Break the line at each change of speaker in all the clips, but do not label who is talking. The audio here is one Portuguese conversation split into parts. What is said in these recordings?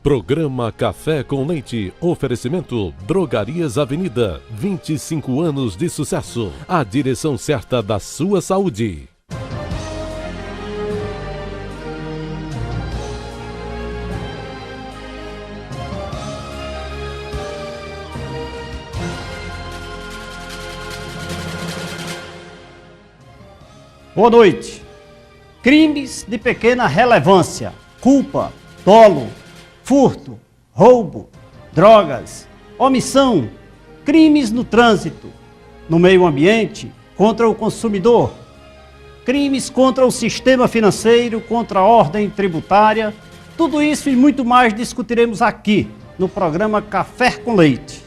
Programa Café com Leite. Oferecimento Drogarias Avenida. 25 anos de sucesso. A direção certa da sua saúde.
Boa noite. Crimes de pequena relevância, culpa, dolo, furto, roubo, drogas, omissão, crimes no trânsito, no meio ambiente, contra o consumidor, crimes contra o sistema financeiro, contra a ordem tributária, tudo isso e muito mais discutiremos aqui no programa Café com Leite.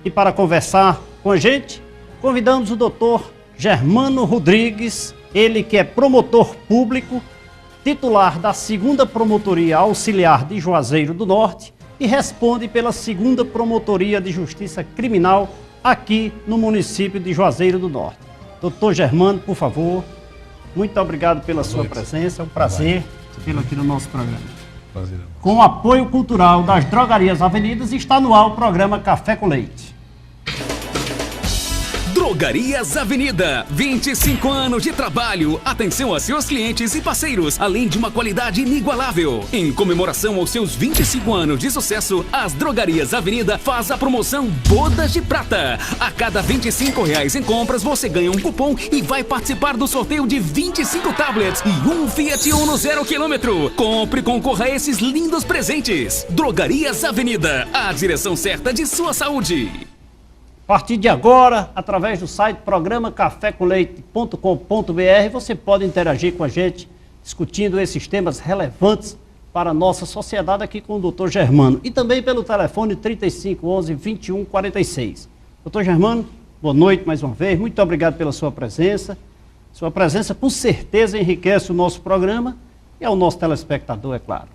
E para conversar com a gente, convidamos o doutor Germano Rodrigues, ele que é promotor público, titular da 2ª Promotoria Auxiliar de Juazeiro do Norte e responde pela 2ª Promotoria de Justiça Criminal aqui no município de Juazeiro do Norte. Doutor Germano, por favor, muito obrigado pela sua presença, é um prazer tê-lo aqui no nosso programa.
Prazer.
Com o apoio cultural das Drogarias Avenidas, está no ar o programa Café com Leite.
Drogarias Avenida, 25 anos de trabalho, atenção a seus clientes e parceiros, além de uma qualidade inigualável. Em comemoração aos seus 25 anos de sucesso, as Drogarias Avenida faz a promoção Bodas de Prata. A cada R$25 em compras, você ganha um cupom e vai participar do sorteio de 25 tablets e um Fiat Uno 0km. Compre e concorra a esses lindos presentes. Drogarias Avenida, a direção certa de sua saúde.
A partir de agora, através do site programacafécomleite.com.br, você pode interagir com a gente, discutindo esses temas relevantes para a nossa sociedade aqui com o doutor Germano. E também pelo telefone 3511-2146. Doutor Germano, boa noite mais uma vez, muito obrigado pela sua presença. Sua presença, com certeza, enriquece o nosso programa e ao nosso telespectador, é claro.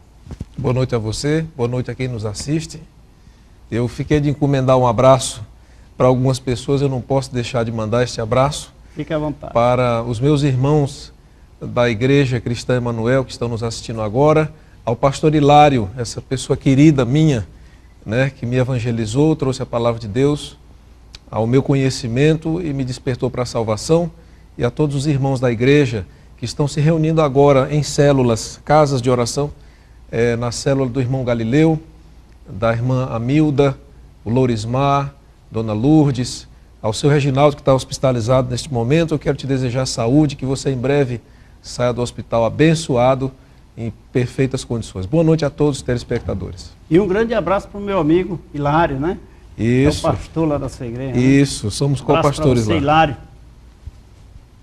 Boa noite a você, boa noite a quem nos assiste. Eu fiquei de encomendar um abraço para algumas pessoas, eu não posso deixar de mandar este abraço.
Fique à vontade.
Para os meus irmãos da Igreja Cristã Emanuel, que estão nos assistindo agora, ao pastor Hilário, essa pessoa querida minha, né, que me evangelizou, trouxe a palavra de Deus ao meu conhecimento e me despertou para a salvação, e a todos os irmãos da igreja que estão se reunindo agora em células, casas de oração, na célula do irmão Galileu, da irmã Amilda, o Lourismar, Dona Lourdes, ao seu Reginaldo que está hospitalizado neste momento, eu quero te desejar saúde, que você em breve saia do hospital abençoado, em perfeitas condições. Boa noite a todos os telespectadores.
E um grande abraço para o meu amigo Hilário, né?
Isso.
É o pastor lá da sua igreja.
Isso, né? Somos co-pastores lá.
Hilário.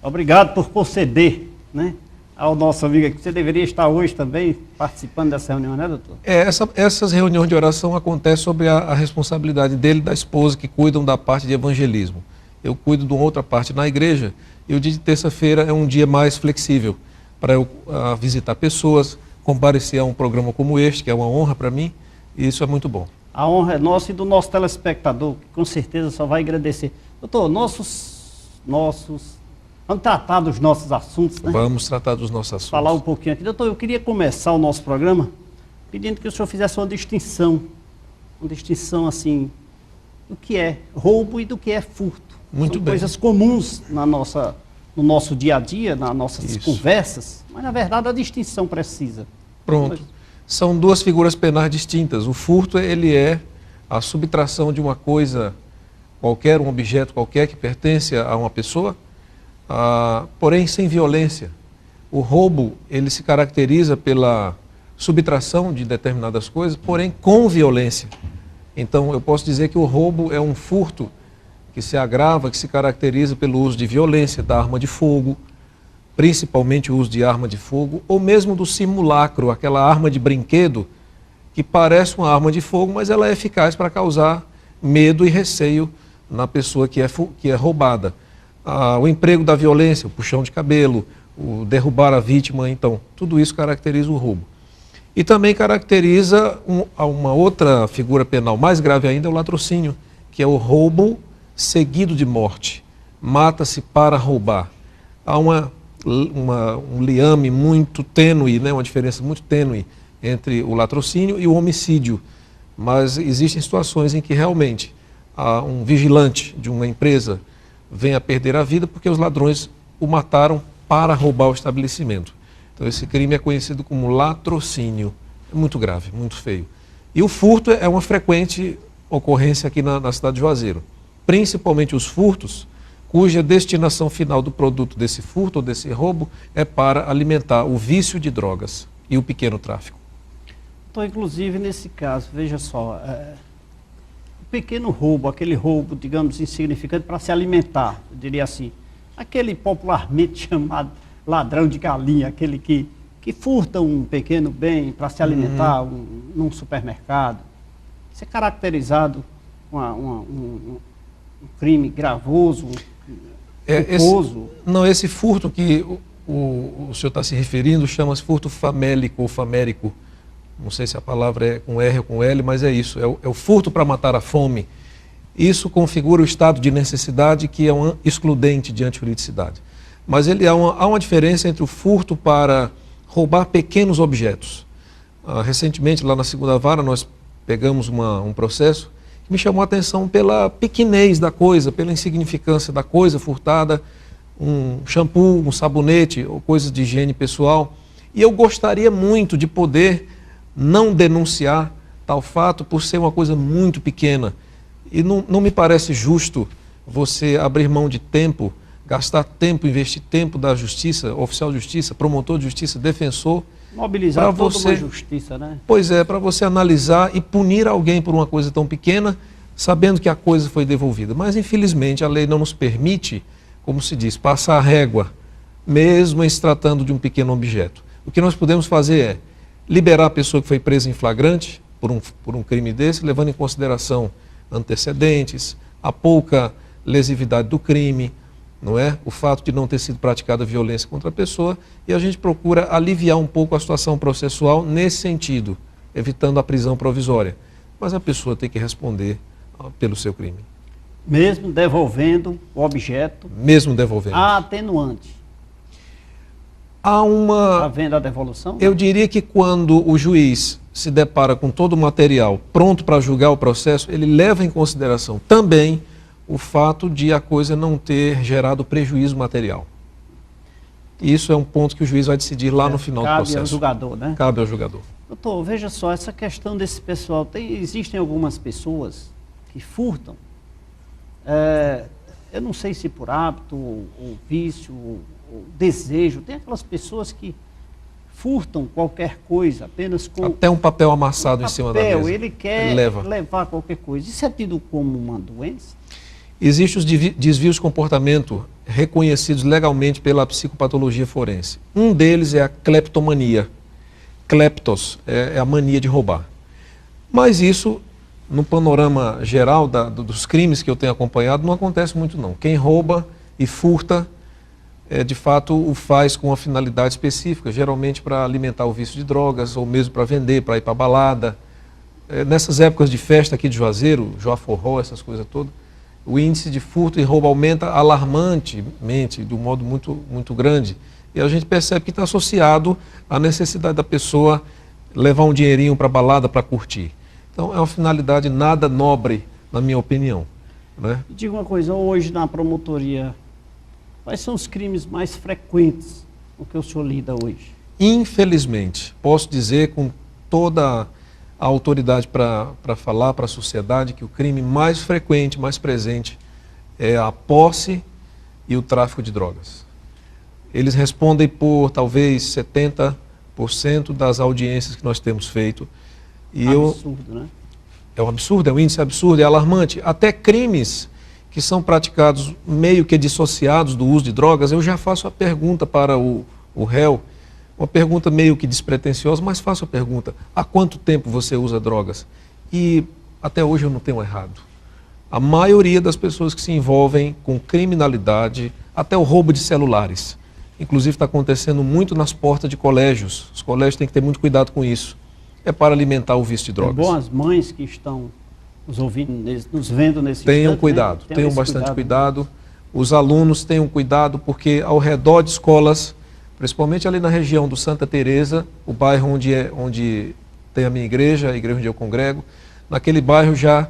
Obrigado por conceder, né, ao nosso amigo aqui. Você deveria estar hoje também participando dessa reunião, né, doutor?
Essas reuniões de oração acontecem sobre a responsabilidade dele e da esposa, que cuidam da parte de evangelismo. Eu cuido de uma outra parte na igreja, e o dia de terça-feira é um dia mais flexível para eu visitar pessoas, comparecer a um programa como este, que é uma honra para mim, e isso é muito bom.
A honra é nossa e do nosso telespectador, que com certeza só vai agradecer. Doutor, vamos tratar dos nossos assuntos, né?
Vamos tratar dos nossos assuntos.
Falar um pouquinho aqui. Doutor, eu queria começar o nosso programa pedindo que o senhor fizesse uma distinção assim, do que é roubo e do que é furto.
Muito
São
bem.
coisas comuns no nosso dia a dia, nas nossas conversas, mas na verdade a distinção precisa.
Pronto. São duas figuras penais distintas. O furto, ele é a subtração de uma coisa qualquer, um objeto qualquer que pertence a uma pessoa, porém sem violência. O roubo, ele se caracteriza pela subtração de determinadas coisas, porém com violência. Então, eu posso dizer que o roubo é um furto que se agrava, que se caracteriza pelo uso de violência, da arma de fogo, principalmente o uso de arma de fogo, ou mesmo do simulacro, aquela arma de brinquedo que parece uma arma de fogo, mas ela é eficaz para causar medo e receio na pessoa que é roubada. O emprego da violência, o puxão de cabelo, o derrubar a vítima, então, tudo isso caracteriza o roubo. E também caracteriza uma outra figura penal mais grave ainda, é o latrocínio, que é o roubo seguido de morte. Mata-se para roubar. Há um liame muito tênue, né, uma diferença muito tênue entre o latrocínio e o homicídio, mas existem situações em que realmente um vigilante de uma empresa vem a perder a vida porque os ladrões o mataram para roubar o estabelecimento. Então esse crime é conhecido como latrocínio. É muito grave, muito feio. E o furto é uma frequente ocorrência aqui na cidade de Juazeiro. Principalmente os furtos, cuja destinação final do produto desse furto ou desse roubo é para alimentar o vício de drogas e o pequeno tráfico.
Então, inclusive, nesse caso, veja só, o pequeno roubo, aquele roubo, digamos, insignificante para se alimentar, eu diria assim, aquele popularmente chamado ladrão de galinha, aquele que furta um pequeno bem para se alimentar num supermercado. Isso é caracterizado um crime gravoso, culposo?
Esse furto que o senhor está se referindo chama-se furto famélico ou famérico. Não sei se a palavra é com R ou com L, mas é isso. É o furto para matar a fome. Isso configura o estado de necessidade que é um excludente de antifurticidade. Mas há uma diferença entre o furto para roubar pequenos objetos. Recentemente, lá na segunda vara, nós pegamos um processo que me chamou a atenção pela pequenez da coisa, pela insignificância da coisa furtada, um shampoo, um sabonete ou coisas de higiene pessoal. E eu gostaria muito de poder não denunciar tal fato por ser uma coisa muito pequena. E não me parece justo você abrir mão de tempo, gastar tempo, investir tempo da justiça, oficial de justiça, promotor de justiça, defensor.
Mobilizar toda uma justiça, né?
Pois é, para você analisar e punir alguém por uma coisa tão pequena, sabendo que a coisa foi devolvida. Mas, infelizmente, a lei não nos permite, como se diz, passar a régua, mesmo em se tratando de um pequeno objeto. O que nós podemos fazer é liberar a pessoa que foi presa em flagrante por um crime desse, levando em consideração antecedentes, a pouca lesividade do crime, não é? O fato de não ter sido praticada violência contra a pessoa, e a gente procura aliviar um pouco a situação processual nesse sentido, evitando a prisão provisória. Mas a pessoa tem que responder pelo seu crime.
Mesmo devolvendo o objeto?
Mesmo devolvendo.
Há atenuante? Havendo a devolução?
Eu diria que quando o juiz se depara com todo o material pronto para julgar o processo, ele leva em consideração também o fato de a coisa não ter gerado prejuízo material. Isso é um ponto que o juiz vai decidir lá no final do processo.
Cabe ao julgador, né?
Cabe ao julgador.
Doutor, veja só, essa questão desse pessoal, existem algumas pessoas que furtam, eu não sei se por hábito, ou vício, ou desejo, tem aquelas pessoas que furtam qualquer coisa apenas com...
Até um papel amassado em cima da mesa.
Ele quer levar qualquer coisa. Isso é tido como uma doença?
Existem os desvios de comportamento reconhecidos legalmente pela psicopatologia forense. Um deles é a cleptomania. Kleptos é a mania de roubar. Mas isso, no panorama geral dos crimes que eu tenho acompanhado, não acontece muito não. Quem rouba e furta, de fato, o faz com uma finalidade específica, geralmente para alimentar o vício de drogas, ou mesmo para vender, para ir para balada. Nessas épocas de festa aqui de Juazeiro, Joaforró, essas coisas todas, o índice de furto e roubo aumenta alarmantemente, de um modo muito, muito grande. E a gente percebe que está associado à necessidade da pessoa levar um dinheirinho para a balada, para curtir. Então, é uma finalidade nada nobre, na minha opinião, né?
Diga uma coisa, hoje na promotoria, quais são os crimes mais frequentes com que o senhor lida hoje?
Infelizmente, posso dizer com toda a autoridade para falar para a sociedade que o crime mais frequente, mais presente, é a posse e o tráfico de drogas. Eles respondem por talvez 70% das audiências que nós temos feito. E
absurdo, né?
É um absurdo, é um índice absurdo, é alarmante. Até crimes que são praticados meio que dissociados do uso de drogas, eu já faço a pergunta para o réu, uma pergunta meio que despretensiosa, mas faço a pergunta: há quanto tempo você usa drogas? E até hoje eu não tenho errado. A maioria das pessoas que se envolvem com criminalidade, até o roubo de celulares, inclusive está acontecendo muito nas portas de colégios. Os colégios têm que ter muito cuidado com isso. É para alimentar o vício de drogas.
É bom as mães que estão nos ouvindo, nos vendo nesse
Tenham cuidado, tenham bastante cuidado. Os alunos tenham cuidado, porque ao redor de escolas principalmente ali na região do Santa Teresa, o bairro onde tem a minha igreja, a igreja onde eu congrego. Naquele bairro já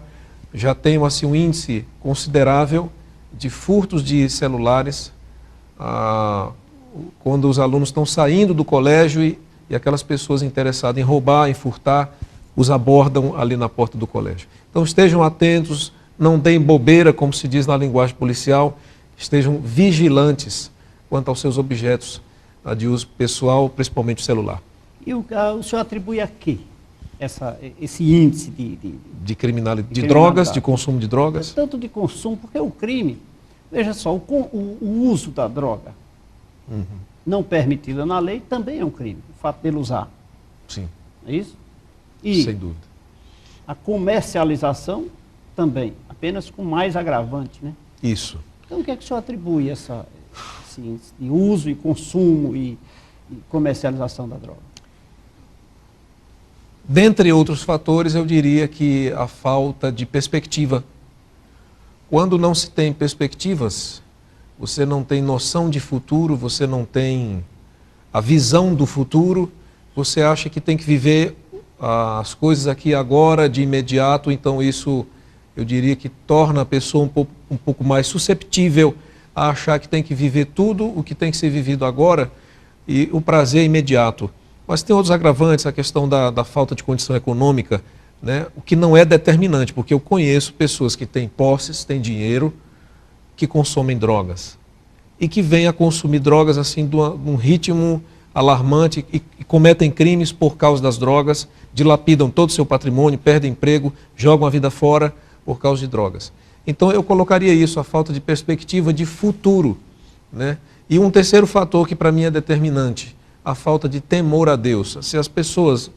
tem assim, um índice considerável de furtos de celulares, quando os alunos estão saindo do colégio e aquelas pessoas interessadas em roubar, em furtar, os abordam ali na porta do colégio. Então estejam atentos, não deem bobeira, como se diz na linguagem policial, estejam vigilantes quanto aos seus objetos de uso pessoal, principalmente o celular.
E o senhor atribui a quê esse índice
de criminalidade, de drogas, de consumo de drogas?
Tanto de consumo, porque o crime, veja só, o uso da droga não permitida na lei também é um crime, o fato dele usar.
Sim.
É isso? E
sem dúvida.
a comercialização também, apenas com mais agravante, né?
Isso.
Então o que é que o senhor atribui esse índice de uso e consumo e comercialização da droga?
Dentre outros fatores, eu diria que a falta de perspectiva. Quando não se tem perspectivas, você não tem noção de futuro, você não tem a visão do futuro, você acha que tem que viver as coisas aqui agora, de imediato, então isso, eu diria que torna a pessoa um pouco mais susceptível a achar que tem que viver tudo o que tem que ser vivido agora e o prazer imediato. Mas tem outros agravantes, a questão da falta de condição econômica, né? O que não é determinante, porque eu conheço pessoas que têm posses, têm dinheiro, que consomem drogas. E que vêm a consumir drogas assim, de um ritmo alarmante e cometem crimes por causa das drogas, dilapidam todo o seu patrimônio, perdem emprego, jogam a vida fora por causa de drogas. Então eu colocaria isso, a falta de perspectiva de futuro, né? E um terceiro fator que para mim é determinante, a falta de temor a Deus. Se as pessoas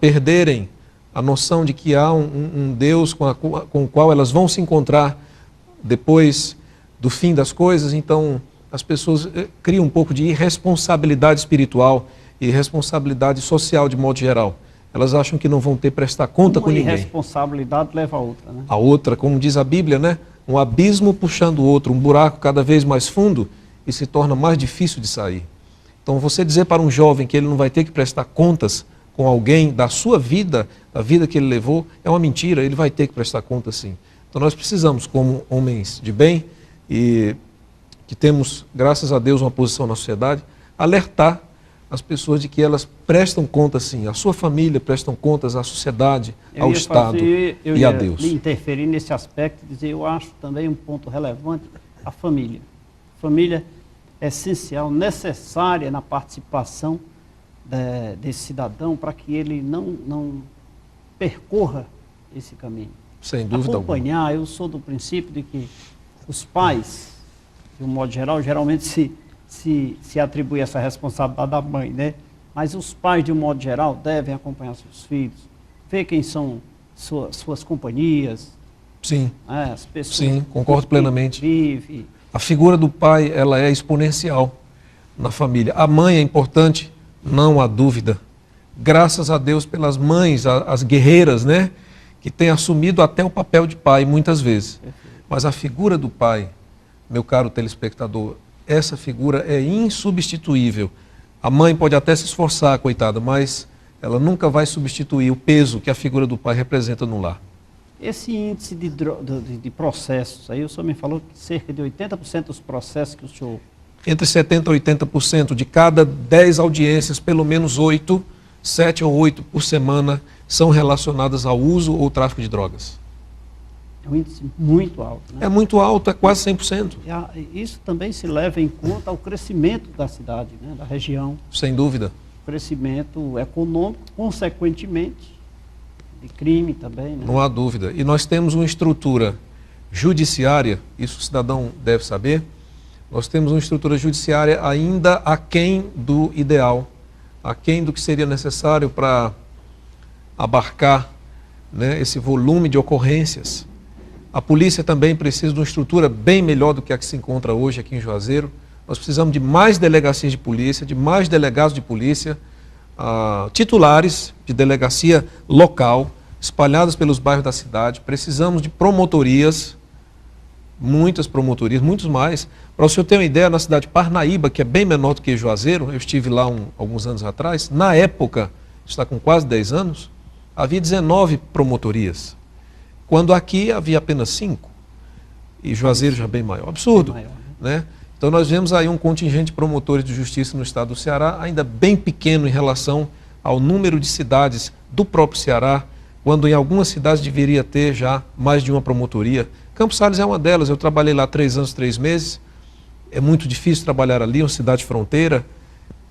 perderem a noção de que há um Deus com o qual elas vão se encontrar depois do fim das coisas, então as pessoas criam um pouco de irresponsabilidade espiritual e responsabilidade social de modo geral. Elas acham que não vão ter que prestar conta com ninguém.
Uma irresponsabilidade leva a outra, né?
A outra, como diz a Bíblia, né? Um abismo puxando o outro, um buraco cada vez mais fundo e se torna mais difícil de sair. Então você dizer para um jovem que ele não vai ter que prestar contas com alguém da sua vida, da vida que ele levou, é uma mentira, ele vai ter que prestar conta sim. Então nós precisamos, como homens de bem e que temos, graças a Deus, uma posição na sociedade, alertar as pessoas de que elas prestam conta sim, a sua família prestam contas à sociedade, ao Estado e a Deus.
Eu ia interferir nesse aspecto e dizer, eu acho também um ponto relevante, a família. A família é essencial, necessária na participação desse cidadão para que ele não percorra esse caminho.
Sem dúvida
acompanhar, eu sou do princípio de que os pais, de um modo geral, geralmente se atribui essa responsabilidade à mãe, né? Mas os pais, de um modo geral, devem acompanhar seus filhos, ver quem são suas companhias.
Sim,
as pessoas.
Sim, concordo plenamente.
Vive.
A figura do pai, ela é exponencial na família. A mãe é importante, não há dúvida. Graças a Deus pelas mães, as guerreiras, né? Que têm assumido até o papel de pai muitas vezes. Mas a figura do pai, meu caro telespectador, essa figura é insubstituível. A mãe pode até se esforçar, coitada, mas ela nunca vai substituir o peso que a figura do pai representa no lar.
Esse índice de processos, aí o senhor me falou que cerca de 80% dos processos que o senhor...
Entre 70% e 80% de cada 10 audiências, pelo menos 7 ou 8 por semana, são relacionadas ao uso ou tráfico de drogas.
É um índice muito alto, né?
É muito alto, é quase 100%.
Isso também se leva em conta ao crescimento da cidade, né, da região.
Sem dúvida.
Crescimento econômico, consequentemente, de crime também, né?
Não há dúvida. E nós temos uma estrutura judiciária, isso o cidadão deve saber, nós temos uma estrutura judiciária ainda aquém do ideal, aquém do que seria necessário para abarcar, né, esse volume de ocorrências. A polícia também precisa de uma estrutura bem melhor do que a que se encontra hoje aqui em Juazeiro. Nós precisamos de mais delegacias de polícia, de mais delegados de polícia, titulares de delegacia local, espalhadas pelos bairros da cidade. Precisamos de promotorias muitas promotorias, muitos mais. Para o senhor ter uma ideia, na cidade de Parnaíba, que é bem menor do que Juazeiro, eu estive lá alguns anos atrás, na época, está com quase 10 anos, havia 19 promotorias, quando aqui havia apenas 5, e Juazeiro já bem maior. Absurdo,
Bem maior,
né? Então nós vemos aí um contingente de promotores de justiça no estado do Ceará, ainda bem pequeno em relação ao número de cidades do próprio Ceará, quando em algumas cidades deveria ter já mais de uma promotoria. Campos Sales é uma delas, eu trabalhei lá 3 anos, 3 meses, é muito difícil trabalhar ali, uma cidade fronteira,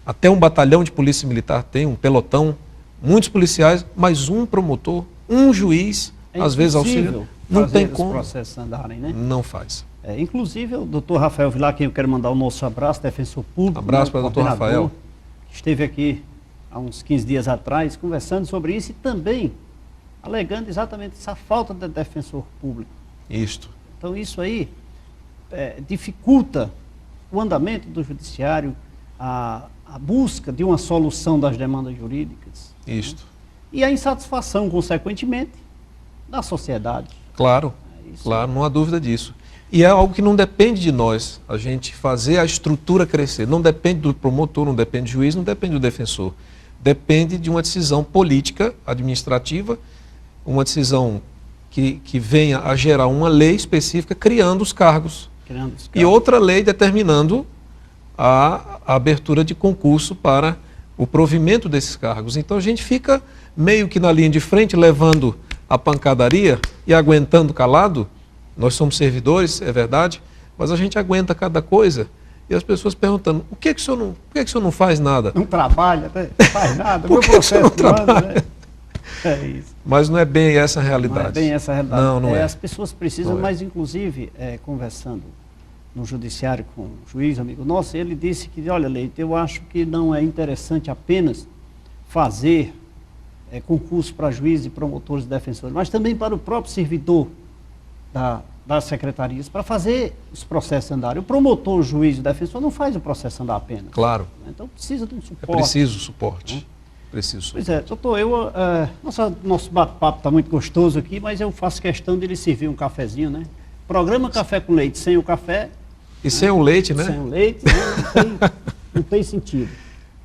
até um batalhão de polícia militar tem, um pelotão, muitos policiais, mas um promotor, um juiz, às vezes auxílio, não tem como.
Os processos andarem, né?
Não faz.
Inclusive o doutor Rafael Vilar, quem eu quero mandar o nosso abraço, defensor público.
Abraço para o doutor Rafael.
Que esteve aqui há uns 15 dias atrás, conversando sobre isso e também alegando exatamente essa falta de defensor público.
Isto.
Então isso aí dificulta o andamento do judiciário, a busca de uma solução das demandas jurídicas.
Isto.
Né? E a insatisfação, consequentemente, da sociedade.
Claro, claro, não há dúvida disso. E é algo que não depende de nós, a gente fazer a estrutura crescer. Não depende do promotor, não depende do juiz, não depende do defensor. Depende de uma decisão política, administrativa, uma decisão que venha a gerar uma lei específica criando os cargos. E outra lei determinando a abertura de concurso para o provimento desses cargos. Então a gente fica meio que na linha de frente, levando a pancadaria e aguentando calado. Nós somos servidores, é verdade, mas a gente aguenta cada coisa. E as pessoas perguntando, por que o senhor não faz nada?
Não trabalha, não faz nada, meu processo não trabalha, né? É isso.
Mas não é bem essa a realidade.
Não é bem essa a realidade.
Não é.
As pessoas precisam, mas inclusive, conversando no judiciário com um juiz, amigo nosso, ele disse que, olha, Leite, eu acho que não é interessante apenas fazer concurso para juízes e promotores e defensores, mas também para o próprio servidor das secretarias, para fazer os processos andarem. O promotor, o juiz e o defensor não faz o processo andar apenas.
Claro.
Então precisa de um suporte.
É preciso suporte. Né? Preciso.
Pois é, doutor, nosso bate-papo está muito gostoso aqui, mas eu faço questão de lhe servir um cafezinho, né? Programa Café com Leite sem o café.
E sem o leite, né?
Sem o leite, né? Não tem sentido.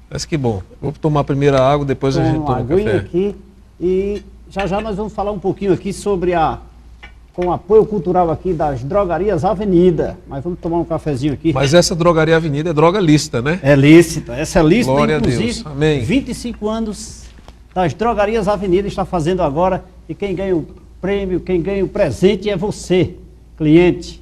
Mas que bom. Vou tomar a primeira água, depois a gente toma o café.
Aqui, e já nós vamos falar um pouquinho aqui sobre com o apoio cultural aqui das Drogarias Avenida. Mas vamos tomar um cafezinho aqui.
Mas essa Drogaria Avenida é droga lícita, né?
É lícita. Essa é lícita,
glória
inclusive.
A Deus. Amém.
25 anos das Drogarias Avenida está fazendo agora. E quem ganha o prêmio, quem ganha o presente é você, cliente.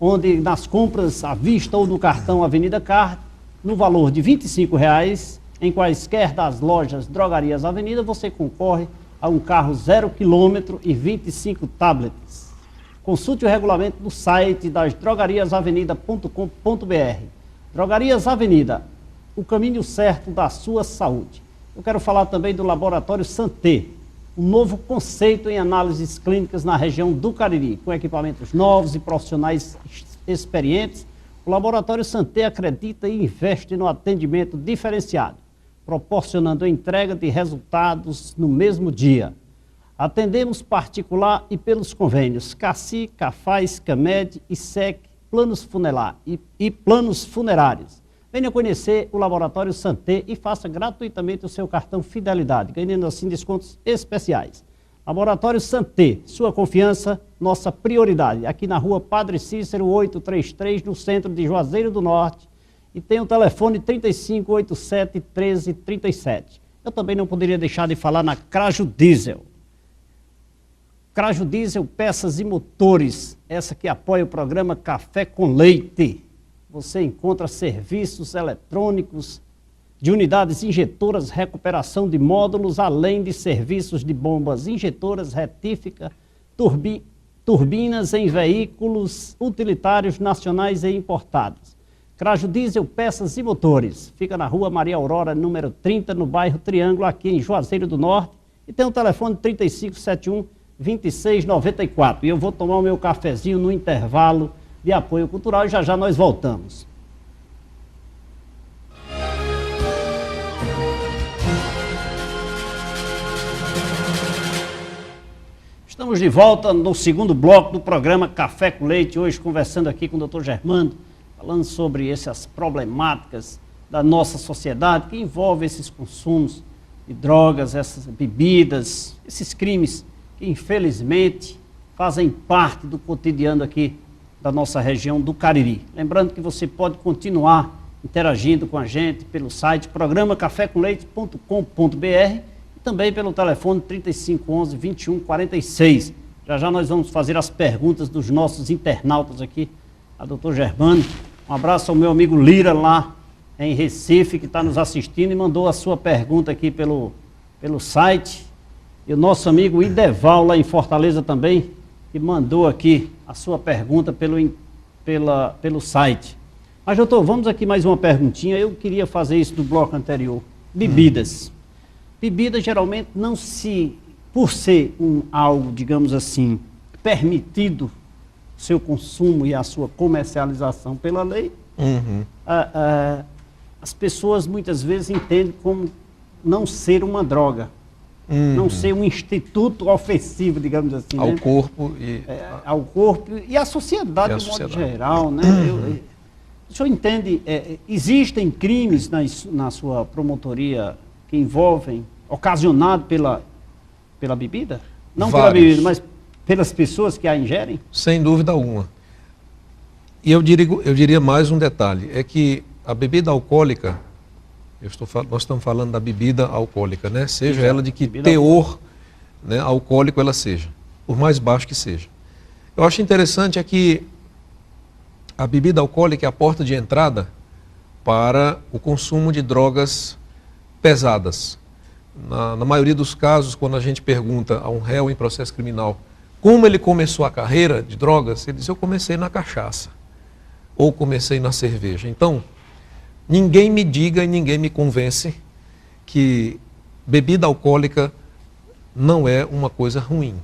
Onde nas compras à vista ou no cartão Avenida Card, no valor de R$ 25,00, em quaisquer das lojas Drogarias Avenida, você concorre a um carro 0 km e 25 tablets. Consulte o regulamento no site das drogariasavenida.com.br. Drogarias Avenida, o caminho certo da sua saúde. Eu quero falar também do Laboratório Santé, um novo conceito em análises clínicas na região do Cariri, com equipamentos novos e profissionais experientes. O Laboratório Santé acredita e investe no atendimento diferenciado, proporcionando a entrega de resultados no mesmo dia. Atendemos particular e pelos convênios CACI, CAFAS, CAMED, ISEC, planos e planos funerários. Venha conhecer o Laboratório Santé e faça gratuitamente o seu cartão Fidelidade, ganhando assim descontos especiais. Laboratório Santé, sua confiança, nossa prioridade. Aqui na rua Padre Cícero, 833, no centro de Juazeiro do Norte. E tem o telefone 3587-1337. Eu também não poderia deixar de falar na Craju Diesel. Craju Diesel, peças e motores. Essa que apoia o programa Café com Leite. Você encontra serviços eletrônicos de unidades injetoras, recuperação de módulos, além de serviços de bombas injetoras, retífica, turbinas em veículos utilitários nacionais e importados. Craju Diesel, peças e motores. Fica na rua Maria Aurora, número 30, no bairro Triângulo, aqui em Juazeiro do Norte. E tem o telefone 3571-2694. E eu vou tomar o meu cafezinho no intervalo de apoio cultural e já nós voltamos. Estamos Estamos de volta no segundo bloco do programa Café com Leite, hoje conversando aqui com o Dr. Germano, falando sobre essas problemáticas da nossa sociedade que envolve esses consumos de drogas, essas bebidas, esses crimes que infelizmente fazem parte do cotidiano aqui da nossa região do Cariri. Lembrando que você pode continuar interagindo com a gente pelo site programacafécomleite.com.br e também pelo telefone 3511-2146. Já nós vamos fazer as perguntas dos nossos internautas aqui, a doutor Germano. Um abraço ao meu amigo Lira lá em Recife, que está nos assistindo e mandou a sua pergunta aqui pelo site. E o nosso amigo Ideval lá em Fortaleza também, que mandou aqui a sua pergunta pelo site. Mas, doutor, vamos aqui mais uma perguntinha. Eu queria fazer isso do bloco anterior. Bebidas. Bebida geralmente não se, por ser algo, digamos assim, permitido, seu consumo e a sua comercialização pela lei, as pessoas muitas vezes entendem como não ser uma droga, não ser um instituto ofensivo, digamos assim.
Ao
né?
corpo
ao corpo e à sociedade de modo geral. Né? O senhor entende, existem crimes na sua promotoria que envolvem, ocasionado pela bebida? Não
Vários.
Pela bebida, mas pelas pessoas que a ingerem?
Sem dúvida alguma. E eu diria mais um detalhe, é que a bebida alcoólica, nós estamos falando da bebida alcoólica, né? Seja ela de que teor, né, alcoólico ela seja, por mais baixo que seja. Eu acho interessante é que a bebida alcoólica é a porta de entrada para o consumo de drogas pesadas. Na maioria dos casos, quando a gente pergunta a um réu em processo criminal como ele começou a carreira de drogas, ele diz: eu comecei na cachaça ou comecei na cerveja. Então, ninguém me diga e ninguém me convence que bebida alcoólica não é uma coisa ruim.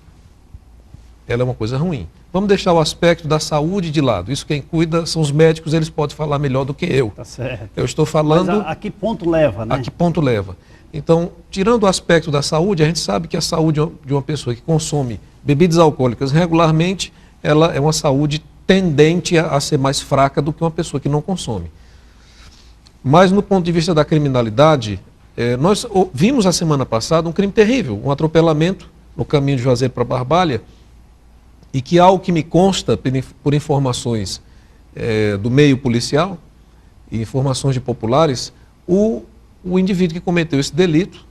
Ela é uma coisa ruim. Vamos deixar o aspecto da saúde de lado. Isso quem cuida são os médicos, eles podem falar melhor do que eu.
Tá certo.
Eu estou falando...
Mas a que ponto leva, né?
A que ponto leva? Então, tirando o aspecto da saúde, a gente sabe que a saúde de uma pessoa que consome bebidas alcoólicas regularmente, ela é uma saúde tendente a ser mais fraca do que uma pessoa que não consome. Mas no ponto de vista da criminalidade, nós vimos a semana passada um crime terrível, um atropelamento no caminho de Juazeiro para Barbalha, e que, ao que me consta por informações do meio policial e informações de populares, o indivíduo que cometeu esse delito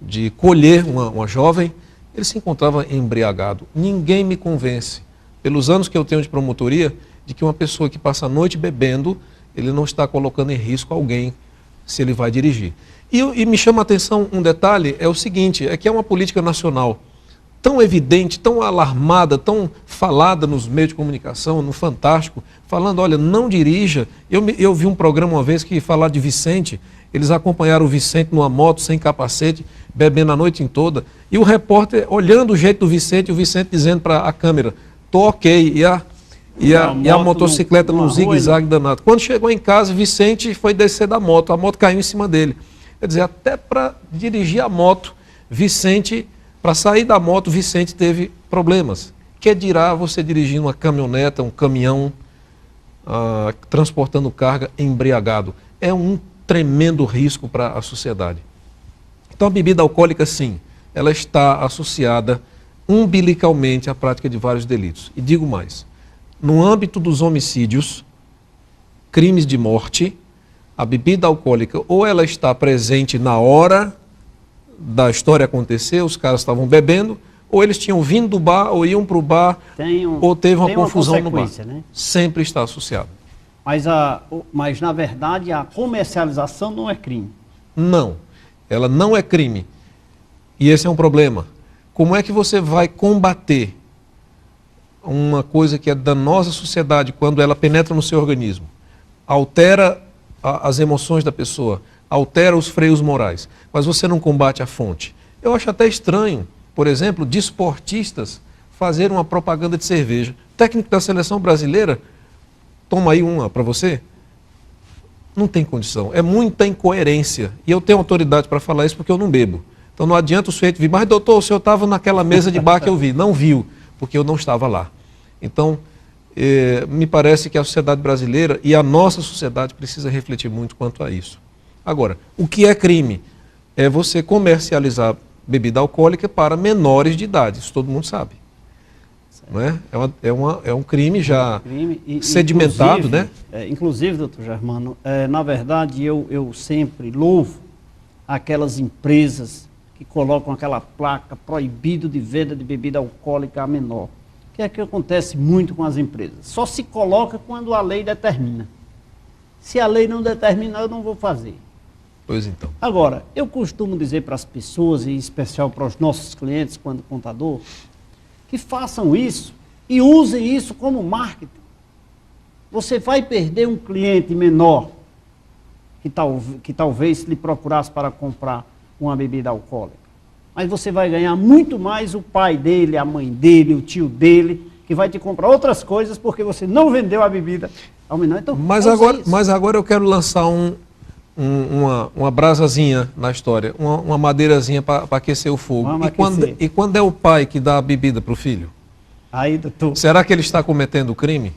de colher uma jovem, ele se encontrava embriagado. Ninguém me convence, pelos anos que eu tenho de promotoria, de que uma pessoa que passa a noite bebendo, ele não está colocando em risco alguém se ele vai dirigir. E me chama a atenção um detalhe, é o seguinte, é que é uma política nacional tão evidente, tão alarmada, tão falada nos meios de comunicação, no Fantástico, falando: olha, não dirija. Eu vi um programa uma vez que falava de Vicente, eles acompanharam o Vicente numa moto sem capacete, bebendo a noite toda, e o repórter olhando o jeito do Vicente, e o Vicente dizendo para a câmera: tô ok, e a motocicleta num zigue-zague danado. Quando chegou em casa, Vicente foi descer da moto, a moto caiu em cima dele. Quer dizer, até para dirigir a moto, para sair da moto, Vicente teve problemas. Que dirá você dirigindo uma caminhoneta, um caminhão, transportando carga embriagado? É um tremendo risco para a sociedade. Então a bebida alcoólica, sim, ela está associada umbilicalmente à prática de vários delitos. E digo mais, no âmbito dos homicídios, crimes de morte, a bebida alcoólica ou ela está presente na hora da história acontecer, os caras estavam bebendo, ou eles tinham vindo do bar, ou iam para o bar, ou teve uma confusão no bar. Né? Sempre está associado.
Mas, na verdade, a comercialização não é crime.
Não, ela não é crime. E esse é um problema. Como é que você vai combater uma coisa que é danosa à sociedade quando ela penetra no seu organismo? Altera as emoções da pessoa, altera os freios morais, mas você não combate a fonte. Eu acho até estranho, por exemplo, desportistas fazerem uma propaganda de cerveja. O técnico da seleção brasileira, toma aí uma para você, não tem condição, é muita incoerência. E eu tenho autoridade para falar isso porque eu não bebo. Então não adianta o sujeito vir: mas doutor, o senhor estava naquela mesa de bar que eu vi. Não viu, porque eu não estava lá. Então, me parece que a sociedade brasileira e a nossa sociedade precisa refletir muito quanto a isso. Agora, o que é crime? É você comercializar bebida alcoólica para menores de idade, isso todo mundo sabe. Não é? É um crime já sedimentado, né?
Inclusive, doutor Germano, na verdade eu sempre louvo aquelas empresas que colocam aquela placa proibido de venda de bebida alcoólica a menor. O que é que acontece muito com as empresas? Só se coloca quando a lei determina. Se a lei não determina, eu não vou fazer.
Pois então.
Agora, eu costumo dizer para as pessoas, em especial para os nossos clientes, quando contador, que façam isso e usem isso como marketing. Você vai perder um cliente menor que talvez lhe procurasse para comprar uma bebida alcoólica. Mas você vai ganhar muito mais o pai dele, a mãe dele, o tio dele, que vai te comprar outras coisas porque você não vendeu a bebida ao menor. Então,
mas agora eu quero lançar uma brasazinha na história, uma madeirazinha para aquecer o fogo. E quando é o pai que dá a bebida para o filho?
Aí, doutor.
Será que ele está cometendo crime?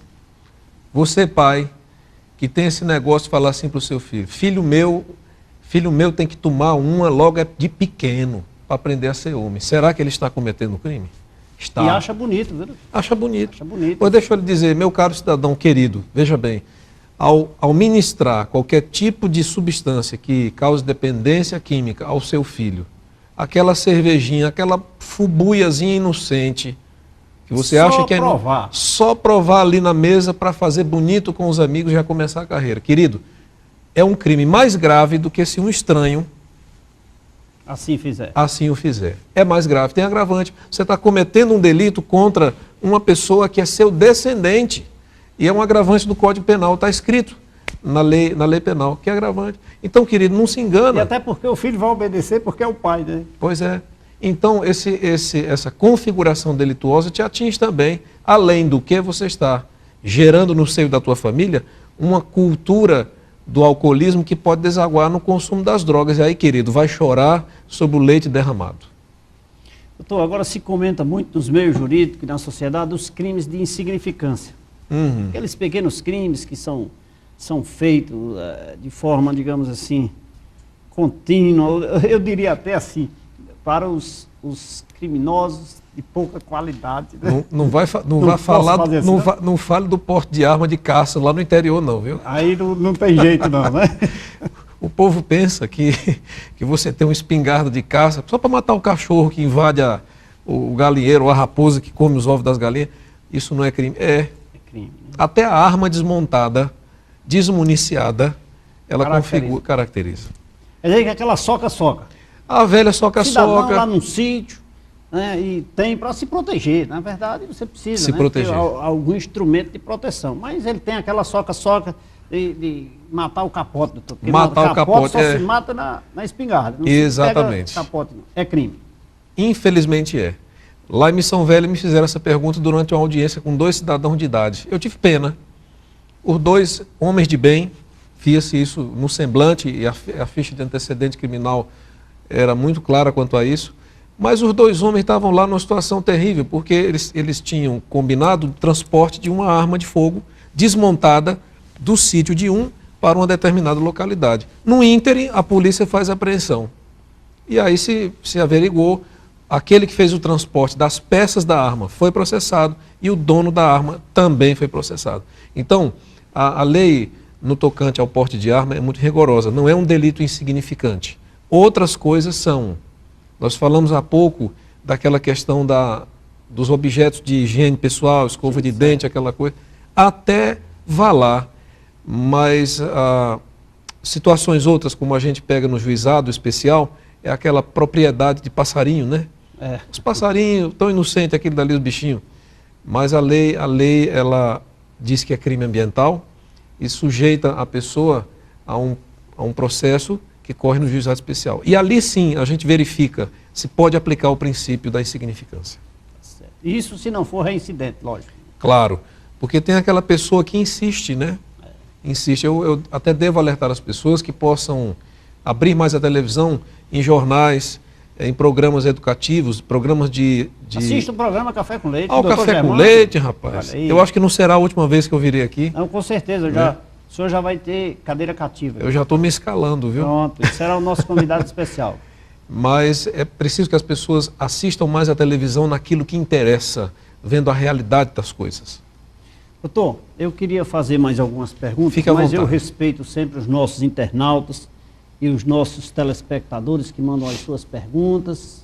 Você, pai, que tem esse negócio de falar assim para o seu filho, filho meu tem que tomar uma logo de pequeno para aprender a ser homem. Será que ele está cometendo crime? Está.
E acha bonito, viu?
Acha bonito.
Acha bonito.
Pois deixa eu lhe dizer, meu caro cidadão querido, veja bem, ao ministrar qualquer tipo de substância que cause dependência química ao seu filho, aquela cervejinha, aquela fubuiazinha inocente, que você acha que é só provar ali na mesa para fazer bonito com os amigos e já começar a carreira. Querido, é um crime mais grave do que se um estranho assim o fizer. É mais grave, tem agravante. Você está cometendo um delito contra uma pessoa que é seu descendente. E é um agravante do Código Penal, está escrito na lei penal, que é agravante. Então, querido, não se engana.
E até porque o filho vai obedecer porque é o pai, né?
Pois é. Então, essa configuração delituosa te atinge também, além do que você está gerando no seio da tua família, uma cultura do alcoolismo que pode desaguar no consumo das drogas. E aí, querido, vai chorar sobre o leite derramado.
Doutor, agora se comenta muito nos meios jurídicos e na sociedade os crimes de insignificância. Aqueles pequenos crimes que são feitos de forma, digamos assim, contínua, eu diria até assim, para os criminosos de pouca qualidade. Né?
Não fale do porte de arma de caça lá no interior não, viu?
Aí não tem jeito não, né?
O povo pensa que você tem uma espingarda de caça só para matar o cachorro que invade o galinheiro ou a raposa que come os ovos das galinhas. Isso não é crime? É crime. Né? Até a arma desmontada, desmuniciada, ela caracteriza.
É dizer que aquela soca-soca.
A velha soca-soca.
Lá num sítio, né, e tem para se proteger. Na verdade, você precisa
se proteger.
Ter algum instrumento de proteção. Mas ele tem aquela soca-soca de matar o capote, doutor. Porque
matar o capote
só se mata na espingarda. Não
exatamente.
Se pega capote, não. É crime.
Infelizmente é. Lá em Missão Velha me fizeram essa pergunta durante uma audiência com 2 cidadãos de idade. Eu tive pena. Os 2 homens de bem, via-se isso no semblante e a ficha de antecedente criminal era muito clara quanto a isso. Mas os 2 homens estavam lá numa situação terrível, porque eles tinham combinado o transporte de uma arma de fogo desmontada do sítio de um para uma determinada localidade. No ínterim, a polícia faz a apreensão. E aí se averigou, aquele que fez o transporte das peças da arma foi processado e o dono da arma também foi processado. Então, a lei no tocante ao porte de arma é muito rigorosa, não é um delito insignificante. Outras coisas são. Nós falamos há pouco daquela questão dos objetos de higiene pessoal, escova de dente, aquela coisa, até vá lá, mas situações outras, como a gente pega no juizado especial, é aquela propriedade de passarinho, né? Os passarinhos, tão inocentes, aquele dali, os bichinhos. Mas a lei, ela diz que é crime ambiental e sujeita a pessoa a um processo que corre no juizado especial. E ali sim a gente verifica se pode aplicar o princípio da insignificância.
Isso se não for reincidente, lógico.
Claro, porque tem aquela pessoa que insiste, né? Insiste. Eu até devo alertar as pessoas que possam abrir mais a televisão em jornais, em programas educativos, programas de...
Assista o programa Café com Leite.
Ah, o Café com Leite, rapaz. Eu acho que não será a última vez que eu virei aqui.
Não, com certeza. O senhor já vai ter cadeira cativa.
Eu já estou me escalando, viu?
Pronto, esse será o nosso convidado especial.
Mas é preciso que as pessoas assistam mais à televisão naquilo que interessa, vendo a realidade das coisas.
Doutor, eu queria fazer mais algumas perguntas,
Fique à
mas
vontade.
eu respeito sempre os nossos internautas e os nossos telespectadores que mandam as suas perguntas.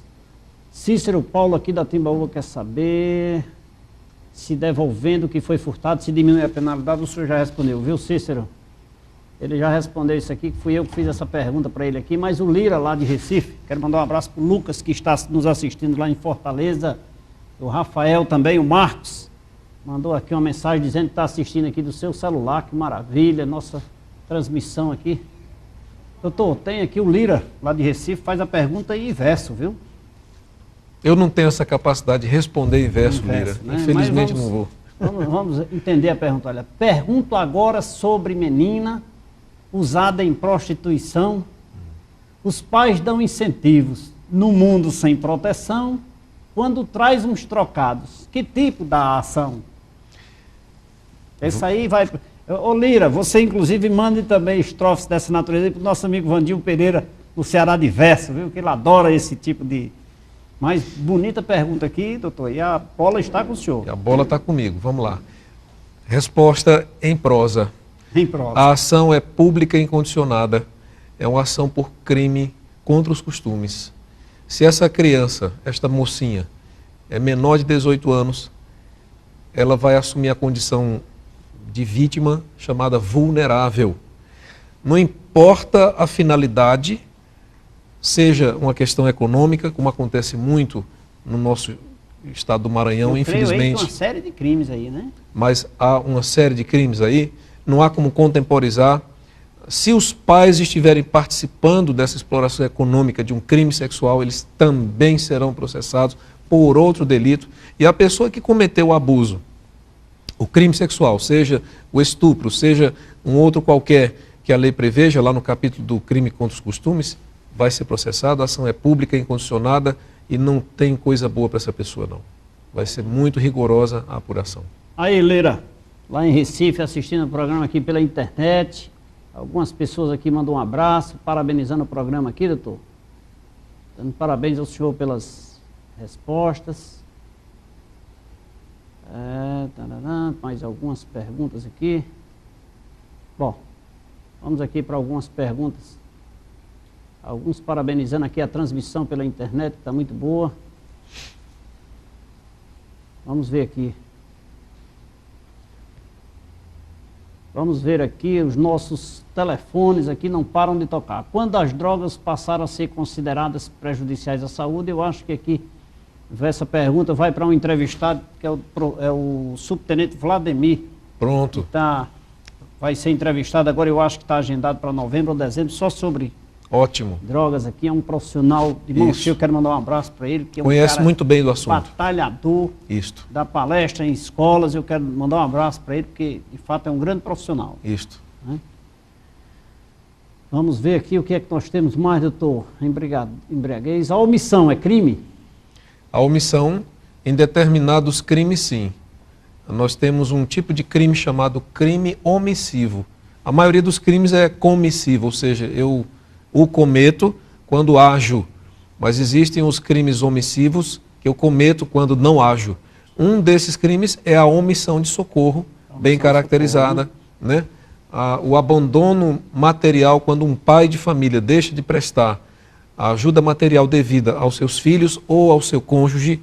Cícero Paulo aqui da Timbaúba quer saber se devolvendo o que foi furtado, se diminui a penalidade. O senhor já respondeu, viu, Cícero? Ele já respondeu isso aqui, que fui eu que fiz essa pergunta para ele aqui, mas o Lira lá de Recife, quero mandar um abraço para o Lucas que está nos assistindo lá em Fortaleza, o Rafael também, o Marcos, mandou aqui uma mensagem dizendo que está assistindo aqui do seu celular, que maravilha, nossa transmissão aqui. Doutor, tem aqui o Lira, lá de Recife, faz a pergunta em verso, viu?
Eu não tenho essa capacidade de responder em verso,
Verso,
Lira.
né?
Infelizmente
Mas
não vou.
Vamos entender a pergunta. Olha, pergunto agora sobre menina usada em prostituição. Os pais dão incentivos no mundo sem proteção quando traz uns trocados. Que tipo da ação? Esse aí vai... Ô Lira, você inclusive mande também estrofes dessa natureza para o nosso amigo Vandil Pereira, no Ceará de Verso, viu? Que ele adora esse tipo de... Mas bonita pergunta aqui, doutor, e a bola está com o senhor.
E a bola está comigo, vamos lá. Resposta em prosa.
Em prosa.
A ação é pública e incondicionada. É uma ação por crime contra os costumes. Se essa criança, esta mocinha, é menor de 18 anos, ela vai assumir a condição de vítima chamada vulnerável. Não importa a finalidade, seja uma questão econômica, como acontece muito no nosso estado do Maranhão, infelizmente.
Tem uma série de crimes aí, né?
Mas há uma série de crimes aí, não há como contemporizar. Se os pais estiverem participando dessa exploração econômica de um crime sexual, eles também serão processados por outro delito. E a pessoa que cometeu o abuso, o crime sexual, seja o estupro, seja um outro qualquer que a lei preveja, lá no capítulo do crime contra os costumes, vai ser processado. A ação é pública, incondicionada e não tem coisa boa para essa pessoa, não. Vai ser muito rigorosa a apuração.
Aí, Lira, lá em Recife, assistindo o programa aqui pela internet. Algumas pessoas aqui mandam um abraço, parabenizando o programa aqui, doutor. Dando parabéns ao senhor pelas respostas. Mais algumas perguntas aqui. Bom, vamos aqui para algumas perguntas. Alguns parabenizando aqui a transmissão pela internet, que está muito boa. Vamos ver aqui. Vamos ver aqui, os nossos telefones aqui não param de tocar. Quando as drogas passaram a ser consideradas prejudiciais à saúde, eu acho que aqui, essa pergunta vai para um entrevistado, que é o subtenente Vladimir.
Pronto.
Vai ser entrevistado agora, eu acho que está agendado para novembro ou dezembro, só sobre
ótimo
drogas aqui. É um profissional de mão cheia, eu quero mandar um abraço para ele. Que é
conhece muito bem do assunto.
Batalhador.
Isto.
Da palestra em escolas, eu quero mandar um abraço para ele, porque de fato é um grande profissional.
Isto.
Né? Vamos ver aqui o que é que nós temos mais, doutor. Embriaguez. A omissão é crime?
A omissão, em determinados crimes, sim. Nós temos um tipo de crime chamado crime omissivo. A maioria dos crimes é comissivo, ou seja, eu o cometo quando ajo, mas existem os crimes omissivos que eu cometo quando não ajo. Um desses crimes é a omissão de socorro, bem caracterizada, né? O abandono material, quando um pai de família deixa de prestar a ajuda material devida aos seus filhos ou ao seu cônjuge,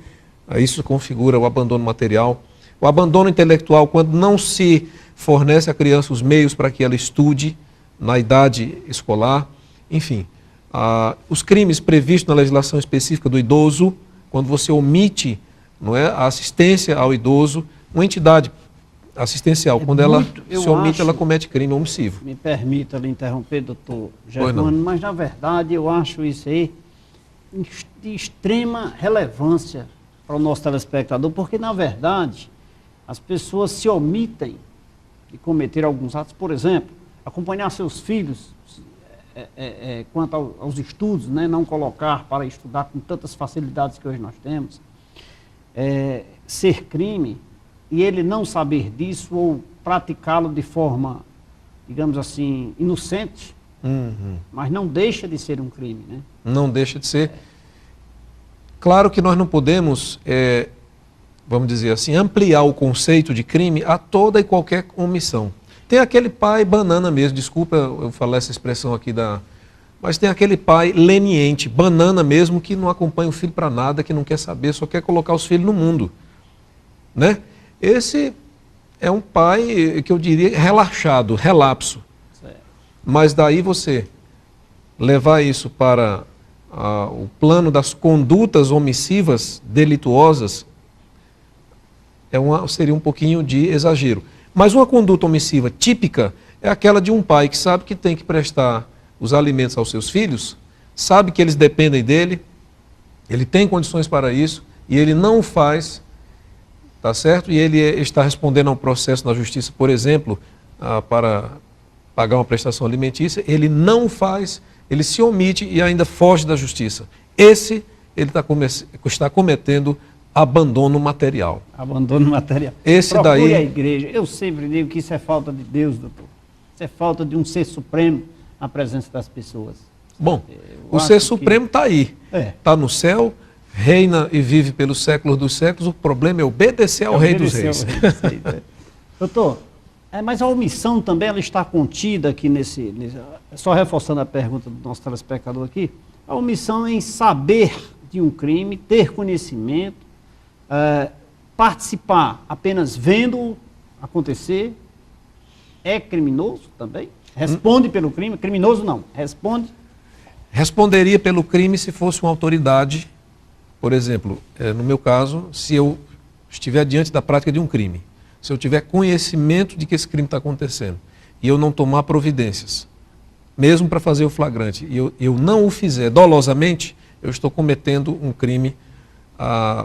isso configura o abandono material. O abandono intelectual, quando não se fornece à criança os meios para que ela estude na idade escolar. Enfim, os crimes previstos na legislação específica do idoso, quando você omite, não é, a assistência ao idoso, uma entidade assistencial, quando ela se omite, ela comete crime omissivo.
Me permita lhe interromper, doutor Germano, mas na verdade eu acho isso aí de extrema relevância para o nosso telespectador, porque na verdade as pessoas se omitem de cometer alguns atos. Por exemplo, acompanhar seus filhos quanto aos estudos, né, não colocar para estudar com tantas facilidades que hoje nós temos, ser crime e ele não saber disso ou praticá-lo de forma, digamos assim, inocente, mas não deixa de ser um crime, né?
Não deixa de ser. Claro que nós não podemos, vamos dizer assim, ampliar o conceito de crime a toda e qualquer omissão. Tem aquele pai banana mesmo, desculpa eu falar essa expressão aqui mas tem aquele pai leniente, banana mesmo, que não acompanha o filho para nada, que não quer saber, só quer colocar os filhos no mundo, né? Esse é um pai que eu diria relaxado, relapso. Mas daí você levar isso para o plano das condutas omissivas, delituosas, seria um pouquinho de exagero. Mas uma conduta omissiva típica é aquela de um pai que sabe que tem que prestar os alimentos aos seus filhos, sabe que eles dependem dele, ele tem condições para isso, e ele não faz, tá certo? E ele está respondendo a um processo na justiça, por exemplo, para pagar uma prestação alimentícia, ele não faz, ele se omite e ainda foge da justiça. Esse, ele está cometendo abandono material.
Abandono material. Procure a igreja. Eu sempre digo que isso é falta de Deus, doutor. Isso é falta de um ser supremo na presença das pessoas.
Bom, o ser supremo está aí. Está no céu, reina e vive pelos séculos dos séculos. O problema é obedecer ao Rei dos Reis.
Doutor, mas a omissão também ela está contida aqui só reforçando a pergunta do nosso telespectador aqui, a omissão em saber de um crime, ter conhecimento, participar apenas vendo acontecer, é criminoso também? Responde pelo crime? Criminoso não, responde?
Responderia pelo crime se fosse uma autoridade, por exemplo, no meu caso, se eu estiver diante da prática de um crime, se eu tiver conhecimento de que esse crime está acontecendo e eu não tomar providências, mesmo para fazer o flagrante, e eu não o fizer dolosamente, eu estou cometendo um crime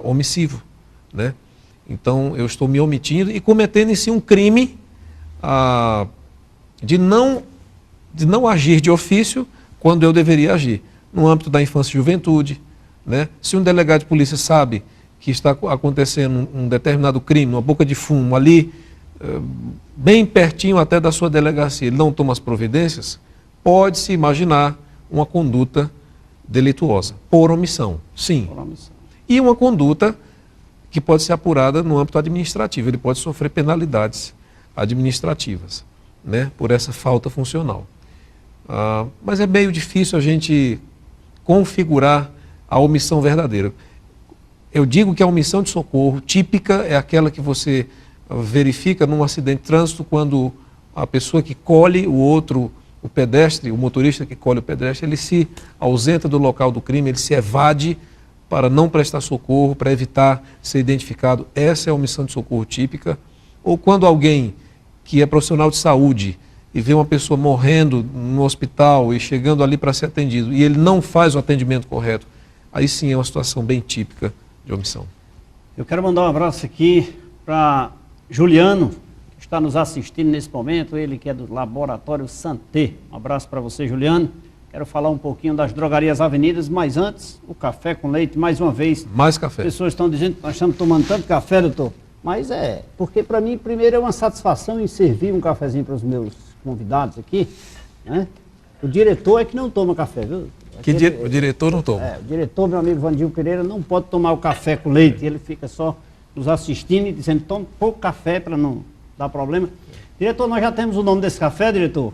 omissivo, né? Então, eu estou me omitindo e cometendo em si um crime de não agir de ofício quando eu deveria agir. No âmbito da infância e juventude, né? Se um delegado de polícia sabe que está acontecendo um determinado crime, uma boca de fumo ali, bem pertinho até da sua delegacia, ele não toma as providências, pode-se imaginar uma conduta delituosa, por omissão, sim.
Por omissão.
E uma conduta que pode ser apurada no âmbito administrativo, ele pode sofrer penalidades administrativas, né, por essa falta funcional. Mas é meio difícil a gente configurar a omissão verdadeira. Eu digo que a omissão de socorro típica é aquela que você verifica num acidente de trânsito quando a pessoa que colhe o pedestre, o motorista que colhe o pedestre, ele se ausenta do local do crime, ele se evade para não prestar socorro, para evitar ser identificado. Essa é a omissão de socorro típica. Ou quando alguém que é profissional de saúde e vê uma pessoa morrendo no hospital e chegando ali para ser atendido e ele não faz o atendimento correto, aí sim é uma situação bem típica de omissão.
Eu quero mandar um abraço aqui para Juliano, que está nos assistindo nesse momento, ele que é do Laboratório Santé. Um abraço para você, Juliano. Quero falar um pouquinho das drogarias avenidas, mas antes, o café com leite, mais uma vez.
Mais café.
As pessoas estão dizendo que nós estamos tomando tanto café, doutor. Mas porque para mim, primeiro é uma satisfação em servir um cafezinho para os meus convidados aqui, né? O diretor é que não toma café, viu?
O diretor não toma?
O diretor, meu amigo Vandinho Pereira, não pode tomar o café com leite. Ele fica só nos assistindo e dizendo, toma pouco café para não dar problema. Diretor, nós já temos o nome desse café, diretor?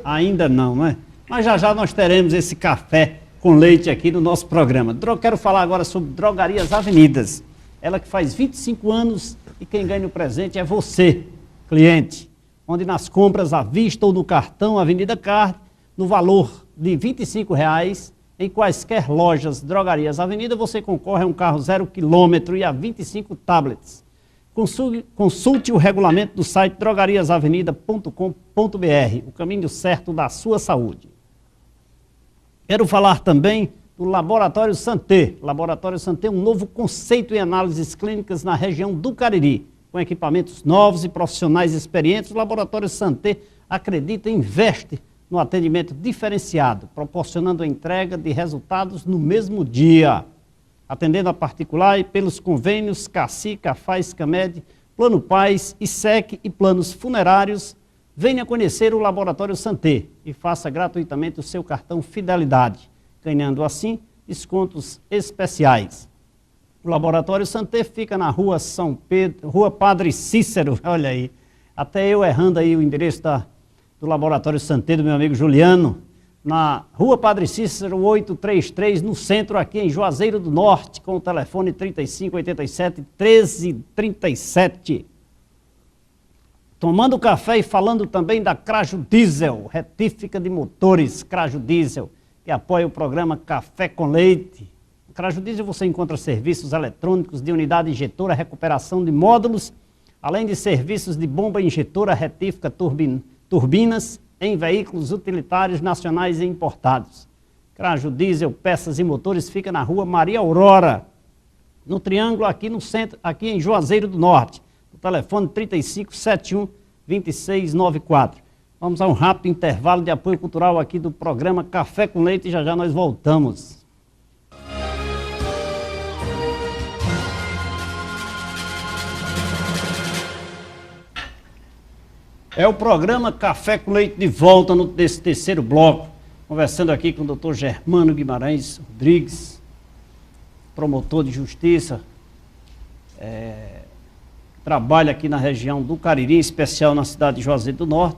Ainda não, né? Mas já nós teremos esse café com leite aqui no nosso programa. Quero falar agora sobre Drogarias Avenidas. Ela que faz 25 anos e quem ganha o presente é você, cliente. Onde nas compras à vista ou no cartão Avenida Card, no valor de R$ 25,00, em quaisquer lojas Drogarias Avenida, você concorre a um carro 0 km e a 25 tablets. Consulte o regulamento do site drogariasavenida.com.br, o caminho certo da sua saúde. Quero falar também do Laboratório Santé. Laboratório Santé é um novo conceito em análises clínicas na região do Cariri. Com equipamentos novos e profissionais experientes, o Laboratório Santé acredita e investe no atendimento diferenciado, proporcionando a entrega de resultados no mesmo dia. Atendendo a particular e pelos convênios CACI, CAFAS, CAMED, Plano Paz, ISEC e planos funerários, venha conhecer o Laboratório Santé e faça gratuitamente o seu cartão Fidelidade, ganhando assim descontos especiais. O Laboratório Santé fica na rua São Pedro, Rua Padre Cícero, olha aí, até eu errando aí o endereço do Laboratório Santé do meu amigo Juliano, na Rua Padre Cícero 833, no centro aqui em Juazeiro do Norte, com o telefone 3587-1337. Tomando café e falando também da Craju Diesel, retífica de motores Craju Diesel, que apoia o programa Café com Leite. Na Craju Diesel você encontra serviços eletrônicos de unidade injetora, recuperação de módulos, além de serviços de bomba injetora, retífica, turbinas, em veículos utilitários nacionais e importados. Craju Diesel, peças e motores, fica na rua Maria Aurora, no Triângulo, aqui no centro, aqui em Juazeiro do Norte. O telefone 3571-2694. Vamos a um rápido intervalo de apoio cultural aqui do programa Café com Leite e já já nós voltamos. É o programa Café com Leite de volta nesse terceiro bloco, conversando aqui com o doutor Germano Guimarães Rodrigues, promotor de justiça, trabalha aqui na região do Cariri, em especial na cidade de Juazeiro do Norte,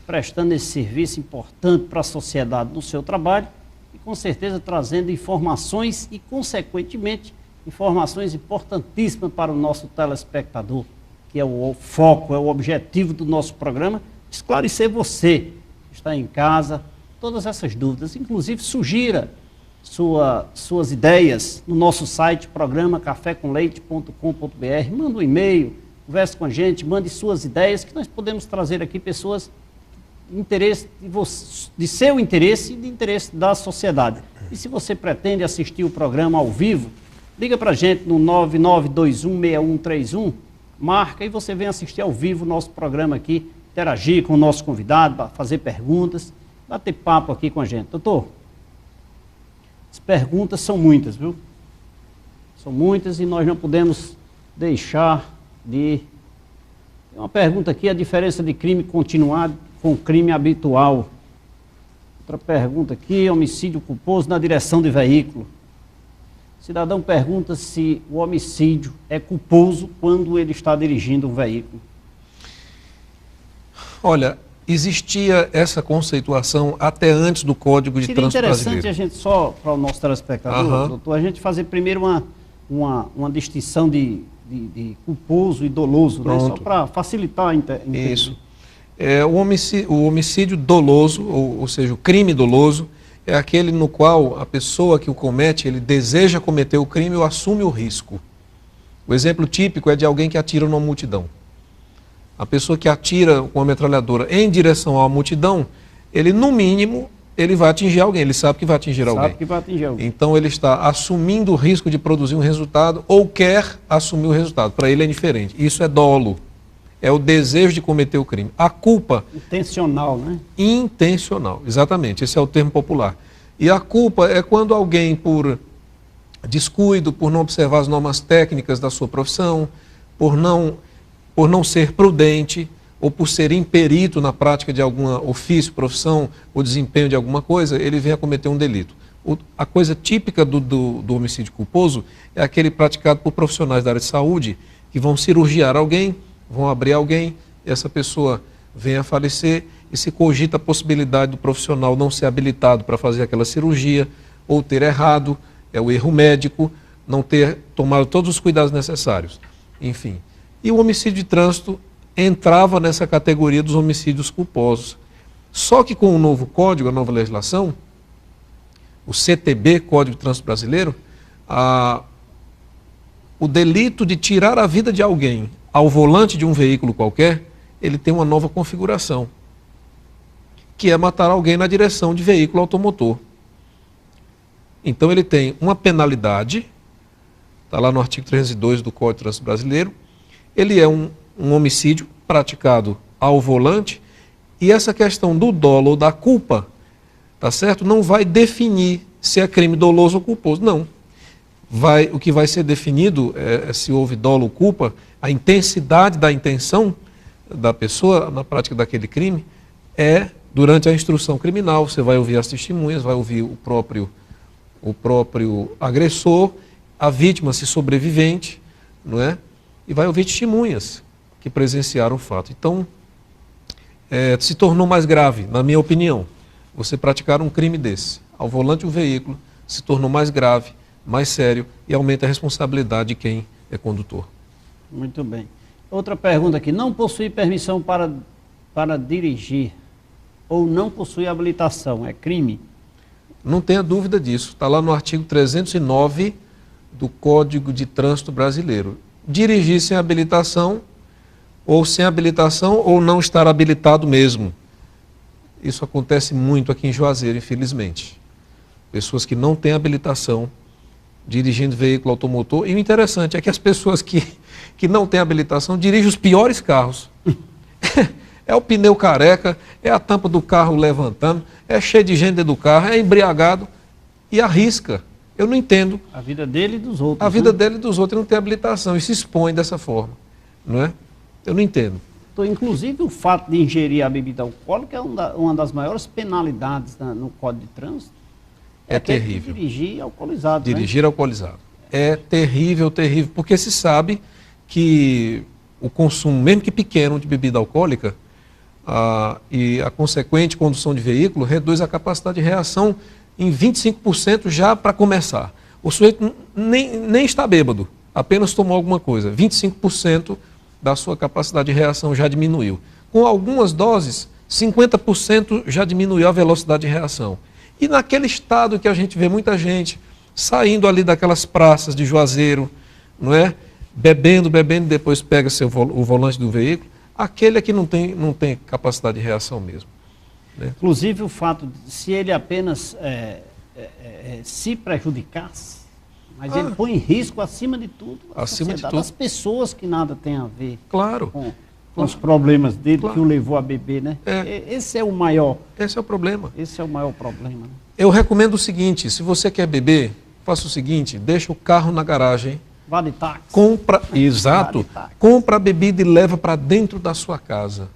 prestando esse serviço importante para a sociedade no seu trabalho e com certeza trazendo informações e, consequentemente, informações importantíssimas para o nosso telespectador, que é o foco, é o objetivo do nosso programa, esclarecer você que está em casa, todas essas dúvidas. Inclusive, sugira suas ideias no nosso site, programa cafécomleite.com.br, manda um e-mail, converse com a gente, mande suas ideias, que nós podemos trazer aqui pessoas de seu interesse e de interesse da sociedade. E se você pretende assistir o programa ao vivo, liga para a gente no 99216131, marca e você vem assistir ao vivo o nosso programa aqui, interagir com o nosso convidado, fazer perguntas, bater papo aqui com a gente. Doutor, as perguntas são muitas, viu? São muitas e nós não podemos deixar de... Tem uma pergunta aqui, a diferença de crime continuado com crime habitual. Outra pergunta aqui, homicídio culposo na direção de veículo. O cidadão pergunta se o homicídio é culposo quando ele está dirigindo um veículo.
Olha, existia essa conceituação até antes do Código de Trânsito Brasileiro.
Seria interessante a gente, só para o nosso telespectador, doutor, a gente fazer primeiro uma distinção de culposo e doloso, né? Só para facilitar a entender.
Isso. O homicídio doloso, ou seja, o crime doloso, é aquele no qual a pessoa que o comete, ele deseja cometer o crime ou assume o risco. O exemplo típico é de alguém que atira numa multidão. A pessoa que atira com a metralhadora em direção à multidão, ele, no mínimo, ele vai atingir alguém, ele sabe que vai atingir alguém.
Sabe que vai atingir alguém.
Então, ele está assumindo o risco de produzir um resultado ou quer assumir o resultado. Para ele é diferente. Isso é dolo. É o desejo de cometer o crime. A culpa...
Intencional, né?
Intencional, exatamente. Esse é o termo popular. E a culpa é quando alguém, por descuido, por não observar as normas técnicas da sua profissão, por não ser prudente, ou por ser imperito na prática de algum ofício, profissão, ou desempenho de alguma coisa, ele vem a cometer um delito. A coisa típica do homicídio culposo é aquele praticado por profissionais da área de saúde, que vão cirurgiar alguém, vão abrir alguém, essa pessoa vem a falecer e se cogita a possibilidade do profissional não ser habilitado para fazer aquela cirurgia, ou ter errado, é o erro médico, não ter tomado todos os cuidados necessários, enfim. E o homicídio de trânsito entrava nessa categoria dos homicídios culposos. Só que com o novo código, a nova legislação, o CTB, Código de Trânsito Brasileiro, o delito de tirar a vida de alguém ao volante de um veículo qualquer, ele tem uma nova configuração, que é matar alguém na direção de veículo automotor. Então ele tem uma penalidade, está lá no artigo 302 do Código de Trânsito Brasileiro, ele é um homicídio praticado ao volante E essa questão do dolo ou da culpa, tá certo? Não vai definir se é crime doloso ou culposo, não. O que vai ser definido é se houve dolo ou culpa, a intensidade da intenção da pessoa na prática daquele crime é durante a instrução criminal. Você vai ouvir as testemunhas, vai ouvir o próprio agressor, a vítima, se sobrevivente, não é? E vai ouvir testemunhas que presenciaram o fato. Então, se tornou mais grave, na minha opinião, você praticar um crime desse ao volante de um veículo, se tornou mais grave, mais sério e aumenta a responsabilidade de quem é condutor.
Muito bem. Outra pergunta aqui. Não possui permissão para dirigir ou não possui habilitação, é crime?
Não tenha dúvida disso. Está lá no artigo 309 do Código de Trânsito Brasileiro. Dirigir sem habilitação ou não estar habilitado mesmo. Isso acontece muito aqui em Juazeiro, infelizmente. Pessoas que não têm habilitação dirigindo veículo automotor. E o interessante é que as pessoas que não têm habilitação dirigem os piores carros. É o pneu careca, é a tampa do carro levantando, é cheio de gente dentro do carro, é embriagado e arrisca. Eu não entendo.
A vida dele e dos outros.
A vida dele e dos outros não tem habilitação e se expõe dessa forma, não é? Eu não entendo.
Então, inclusive, o fato de ingerir a bebida alcoólica é uma das maiores penalidades no Código de Trânsito.
É terrível.
Dirigir alcoolizado.
Dirigir alcoolizado. É terrível, terrível, porque se sabe que o consumo, mesmo que pequeno, de bebida alcoólica e a consequente condução de veículo reduz a capacidade de reação em 25% já para começar. O sujeito nem está bêbado, apenas tomou alguma coisa. 25% da sua capacidade de reação já diminuiu. Com algumas doses, 50% já diminuiu a velocidade de reação. E naquele estado que a gente vê muita gente saindo ali daquelas praças de Juazeiro, não é? Bebendo, depois pega o volante do veículo, aquele é que não tem capacidade de reação mesmo. Né?
Inclusive o fato de, se ele apenas se prejudicasse, mas ele põe em risco, acima de tudo, as pessoas que nada têm a ver com os problemas dele, que o levou a beber, né? Esse é o maior.
Esse é o problema.
Esse é o maior problema. Né?
Eu recomendo o seguinte: se você quer beber, faça o seguinte: deixa o carro na garagem.
Vá de táxi.
Exato. Compra a bebida e leva para dentro da sua casa.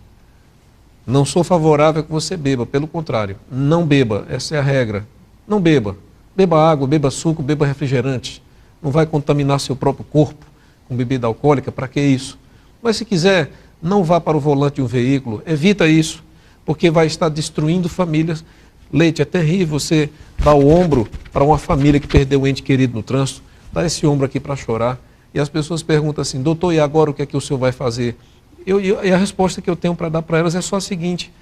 Não sou favorável a que você beba, pelo contrário. Não beba, essa é a regra. Não beba. Beba água, beba suco, beba refrigerante. Não vai contaminar seu próprio corpo com bebida alcoólica, para que isso? Mas se quiser, não vá para o volante de um veículo, evita isso, porque vai estar destruindo famílias. Leite, é terrível você dar o ombro para uma família que perdeu um ente querido no trânsito, dá esse ombro aqui para chorar, e as pessoas perguntam assim: doutor, e agora o que é que o senhor vai fazer? E a resposta que eu tenho para dar para elas é só a seguinte: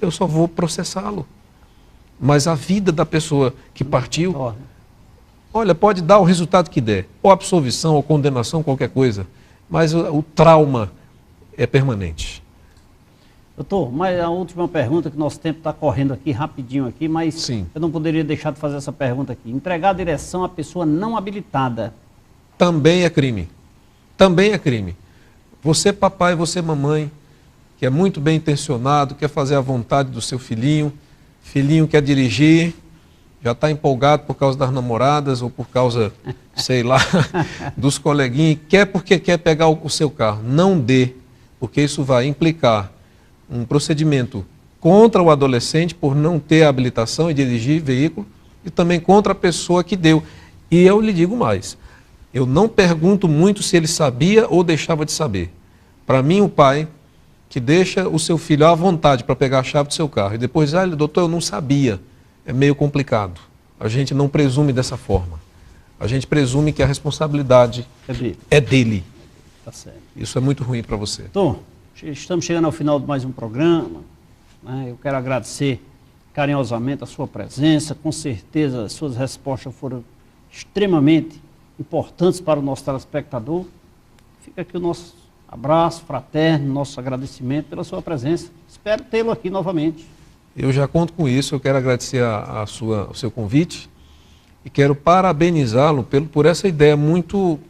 eu só vou processá-lo. Mas a vida da pessoa que partiu, olha, pode dar o resultado que der, ou absolvição, ou condenação, qualquer coisa, mas o trauma é permanente.
Doutor, mas a última pergunta, que nosso tempo está correndo aqui rapidinho aqui, mas sim, eu não poderia deixar de fazer essa pergunta aqui. Entregar a direção à pessoa não habilitada.
Também é crime. Também é crime. Você, papai, você, mamãe, que é muito bem intencionado, quer fazer a vontade do seu filhinho quer dirigir, já está empolgado por causa das namoradas ou por causa, sei lá, dos coleguinhas, quer porque quer pegar o seu carro. Não dê, porque isso vai implicar um procedimento contra o adolescente por não ter a habilitação e dirigir veículo, e também contra a pessoa que deu. E eu lhe digo mais, eu não pergunto muito se ele sabia ou deixava de saber. Para mim, o pai que deixa o seu filho à vontade para pegar a chave do seu carro e depois, doutor, eu não sabia, é meio complicado. A gente não presume dessa forma. A gente presume que a responsabilidade é dele.
Tá certo.
Isso é muito ruim para você.
Tom, estamos chegando ao final de mais um programa. Né? Eu quero agradecer carinhosamente a sua presença. Com certeza as suas respostas foram extremamente importantes para o nosso telespectador. Fica aqui o nosso abraço fraterno, nosso agradecimento pela sua presença. Espero tê-lo aqui novamente.
Eu já conto com isso. Eu quero agradecer o seu convite e quero parabenizá-lo por essa ideia muito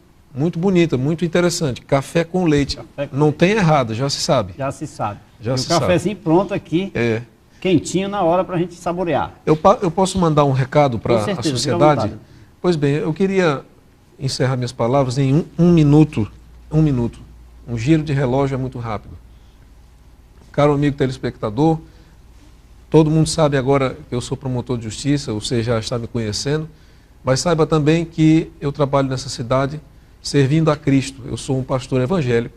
bonita, muito interessante. Café com leite. Não tem errado, já se sabe.
Já se sabe.
Já
E
se
o cafezinho pronto aqui,
É.
quentinho na hora para a gente saborear.
Eu posso mandar um recado para a
certeza, fica à
sociedade?
vontade.
Pois bem, eu queria encerrar minhas palavras em um minuto. Um giro de relógio é muito rápido. Caro amigo telespectador, todo mundo sabe agora que eu sou promotor de justiça, você já está me conhecendo, mas saiba também que eu trabalho nessa cidade servindo a Cristo. Eu sou um pastor evangélico.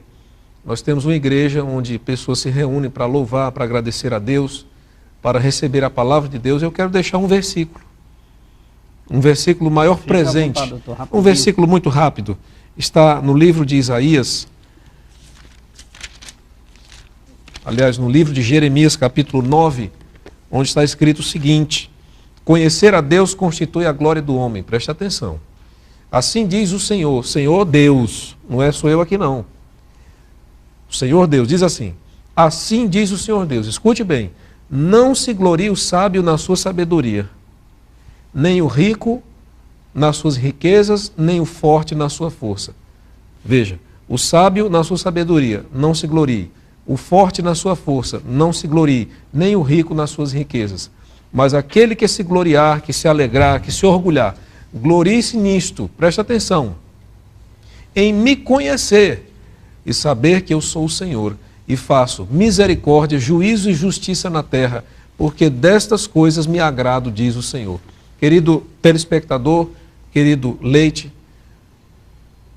Nós temos uma igreja onde pessoas se reúnem para louvar, para agradecer a Deus, para receber a palavra de Deus. Eu quero deixar um versículo maior
Fica
presente,
à vontade, doutor, rapidinho.
um versículo muito rápido. Está no livro de Isaías, aliás, no livro de Jeremias, capítulo 9, onde está escrito o seguinte: conhecer a Deus constitui a glória do homem. Preste atenção. Assim diz o Senhor, Senhor Deus, não sou eu aqui não. O Senhor Deus diz assim: assim diz o Senhor Deus, escute bem, não se glorie o sábio na sua sabedoria, nem o rico nas suas riquezas, nem o forte na sua força. Veja, o sábio na sua sabedoria, não se glorie. O forte na sua força, não se glorie. Nem o rico nas suas riquezas. Mas aquele que se gloriar, que se alegrar, que se orgulhar, glorie-se nisto, preste atenção, em me conhecer e saber que eu sou o Senhor, e faço misericórdia, juízo e justiça na terra, porque destas coisas me agrado, diz o Senhor. Querido telespectador, querido leite,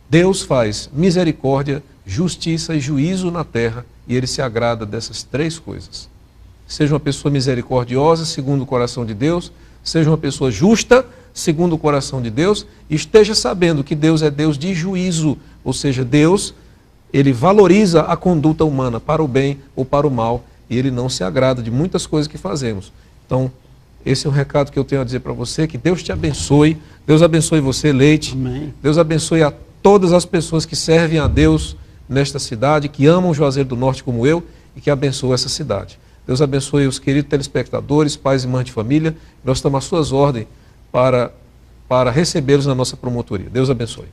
Deus faz misericórdia, justiça e juízo na terra, e Ele se agrada dessas três coisas. Seja uma pessoa misericordiosa, segundo o coração de Deus, seja uma pessoa justa, segundo o coração de Deus, e esteja sabendo que Deus é Deus de juízo, ou seja, Deus, Ele valoriza a conduta humana para o bem ou para o mal, e Ele não se agrada de muitas coisas que fazemos. Então, esse é o recado que eu tenho a dizer para você, que Deus te abençoe, Deus abençoe você, Leite,
Amém.
Deus abençoe a todas as pessoas que servem a Deus nesta cidade, que amam Juazeiro do Norte como eu, e que abençoam essa cidade. Deus abençoe os queridos telespectadores, pais e mães de família, nós estamos às suas ordens para recebê-los na nossa promotoria. Deus abençoe.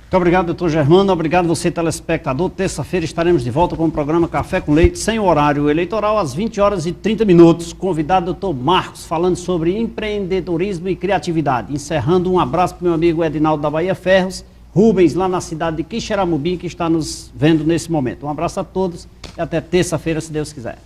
Muito obrigado, doutor Germano. Obrigado você, telespectador. Terça-feira estaremos de volta com o programa Café com Leite, sem horário eleitoral, às 20 horas e 30 minutos. Convidado, doutor Marcos, falando sobre empreendedorismo e criatividade. Encerrando, um abraço para o meu amigo Edinaldo da Bahia Ferros, Rubens, lá na cidade de Quixeramobim, que está nos vendo nesse momento. Um abraço a todos e até terça-feira, se Deus quiser.